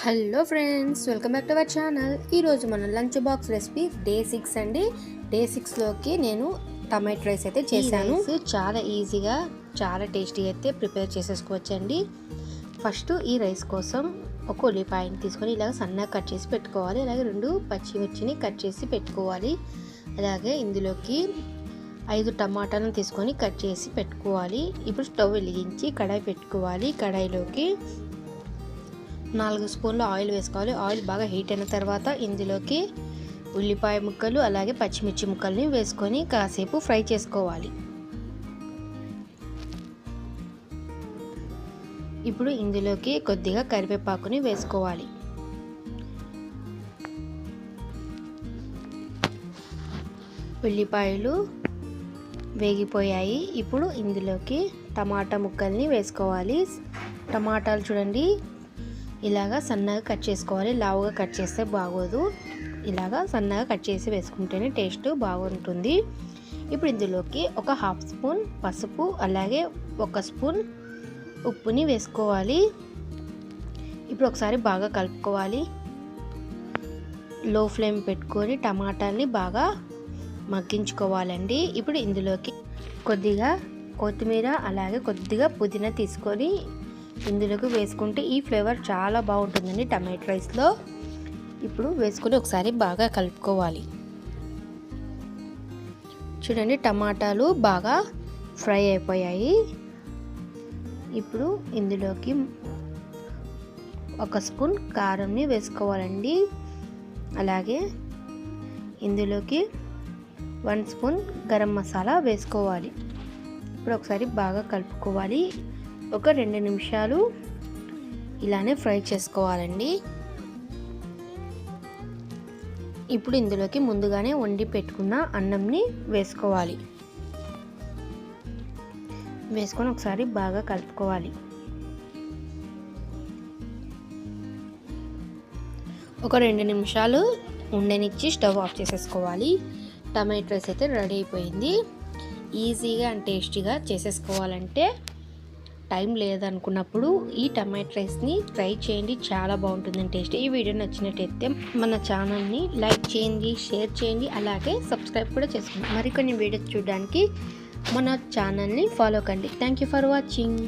Hello friends, welcome back to our channel. ఈరోజు మన lunch box recipe day 6 అండి. Day 6లోకి నేను టమాటో రైస్ అయితే చేశాను. చాలా ఈజీగా చాలా టేస్టీగా అయితే ప్రిపేర్ చేసేసుకోవచ్చండి. ఫస్ట్ ఈ రైస్ కోసం ఒక ఉల్లిపాయని తీసుకొని ఇలాగ సన్నగా కట్ చేసి పెట్టుకోవాలి. అలాగే 2 పచ్చిమిర్చిని కట్ చేసి పెట్టుకోవాలి. అలాగే ఇందులోకి 5 టమాటాలను తీసుకొని కట్ చేసి పెట్టుకోవాలి. ఇప్పుడు స్టవ్ వెలిగించి కడాయి పెట్టుకోవాలి. కడాయిలోకి 4 స్పూన్ల ఆయిల్ వేసుకోవాలి. ఆయిల్ బాగా హీట్ అయిన తర్వాత ఇందులోకి ఉల్లిపాయ ముక్కలు అలాగే పచ్చిమిర్చి ముక్కల్ని వేసుకొని కాసేపు ఫ్రై చేసుకోవాలి. ఇప్పుడు ఇందులోకి కొద్దిగా కరివేపాకుని వేసుకోవాలి. ఉల్లిపాయలు వేగిపోయాయి. ఇప్పుడు ఇందులోకి టమాటా ముక్కల్ని వేసుకోవాలి. టమాటాలు చూడండి, ఇలాగా సన్నగా కట్ చేసుకోవాలి. లావుగా కట్ చేస్తే బాగోదు. ఇలాగా సన్నగా కట్ చేసి వేసుకుంటేనే టేస్ట్ బాగుంటుంది. ఇప్పుడు ఇందులోకి ఒక 1/2 స్పూన్ పసుపు అలాగే 1 స్పూన్ ఉప్పుని వేసుకోవాలి. ఇప్పుడు ఒకసారి బాగా కలుపుకోవాలి. లో ఫ్లేమ్ పెట్టుకొని టమాటాలని బాగా మగ్గించుకోవాలండి. ఇప్పుడు ఇందులోకి కొద్దిగా కొత్తిమీర అలాగే కొద్దిగా పుదీనా తీసుకొని ఇందులోకి వేసుకుంటే ఈ ఫ్లేవర్ చాలా బాగుంటుందండి టమాటో రైస్లో. ఇప్పుడు వేసుకొని ఒకసారి బాగా కలుపుకోవాలి. చూడండి, టమాటాలు బాగా ఫ్రై అయిపోయాయి. ఇప్పుడు ఇందులోకి 1 స్పూన్ కారంని వేసుకోవాలండి. అలాగే ఇందులోకి 1 స్పూన్ గరం మసాలా వేసుకోవాలి. ఇప్పుడు ఒకసారి బాగా కలుపుకోవాలి. ఒక 2 నిమిషాలు ఇలానే ఫ్రై చేసుకోవాలండి. ఇప్పుడు ఇందులోకి ముందుగానే వండి పెట్టుకున్న అన్నంని వేసుకోవాలి. వేసుకొని ఒకసారి బాగా కలుపుకోవాలి. ఒక 2 నిమిషాలు ఉండనిచ్చి స్టవ్ ఆఫ్ చేసేసుకోవాలి. టమాటో రైస్ అయితే రెడీ అయిపోయింది. ఈజీగా అండ్ టేస్టీగా చేసేసుకోవాలంటే టైం లేదనుకున్నప్పుడు ఈ టమాటో రైస్ని ట్రై చేయండి. చాలా బాగుంటుందని టేస్ట్. ఈ వీడియో నచ్చినట్టయితే మన ఛానల్ని లైక్ చేయండి, షేర్ చేయండి, అలాగే సబ్స్క్రైబ్ కూడా చేసుకోండి. మరికొన్ని వీడియోస్ చూడడానికి మన ఛానల్ని ఫాలో కండి. Thank you for watching.